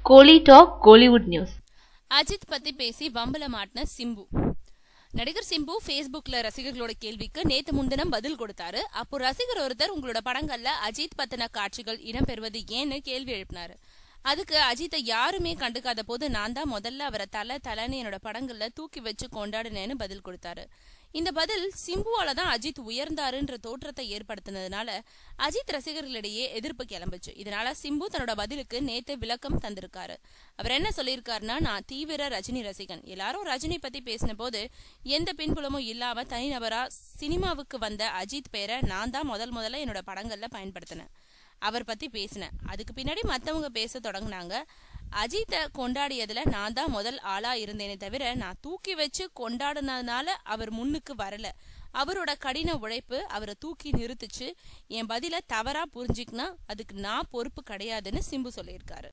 கோலி talk Kollywood news. Ajith பத்தி பேசி வம்பல மாட்டின சிம்பு. நடிகர் சிம்பு பேஸ்புக்ல ரசிகர்களோட கேள்விக்கு நேத்து முன்தினம் பதில் கொடுத்தாரு. அப்போ ரசிகர் ஒருத்தர் உங்களோட படங்கள்ல அஜித் பத்தின காட்சிகள் இடம்பெறுவது ஏன்னு கேள்வி எழுப்பினாரு. அதுக்கு அஜித்தை யாருமே கண்டுக்காத போது நான் தான் முதல்ல அவரை தலைன்னு என்னோட படங்கள்ல தூக்கி வச்சு கொண்டாடுனேன்னு பதில் கொடுத்தாரு. இந்த பதில் சிம்புவால தான் அஜித் உயர்ந்தாருன்ற தோற்றத்தை ஏற்படுத்தினதுனால அஜித் ரசிகர்களிடையே எதிர்ப்பு கிளம்புச்சு. இதனால சிம்பு தன்னோட பதிலுக்கு நேத்து விளக்கம் தந்திருக்காரு. அவர் என்ன சொல்லியிருக்காருன்னா, நான் தீவிர ரஜினி ரசிகன். எல்லாரும் ரஜினி பத்தி பேசின போது எந்த பின்புலமும் இல்லாம தனிநபரா சினிமாவுக்கு வந்த அஜித் பேரை நான் தான் முதல்ல என்னோட படங்கள்ல பயன்படுத்தினேன். அவர் பத்தி பேசினேன். அதுக்கு பின்னாடி மத்தவங்க பேச தொடங்கினாங்க. அஜித்தை கொண்டாடியதுல நான் தான் முதல் ஆளா இருந்தேனே தவிர நான் தூக்கி வச்சு கொண்டாடுனதுனால அவர் முன்னுக்கு வரல. அவரோட கடின உழைப்பு அவரை தூக்கி நிறுத்துச்சு. என் பதில தவறா புரிஞ்சுக்கினா அதுக்கு நான் பொறுப்பு கிடையாதுன்னு சிம்பு சொல்லியிருக்காரு.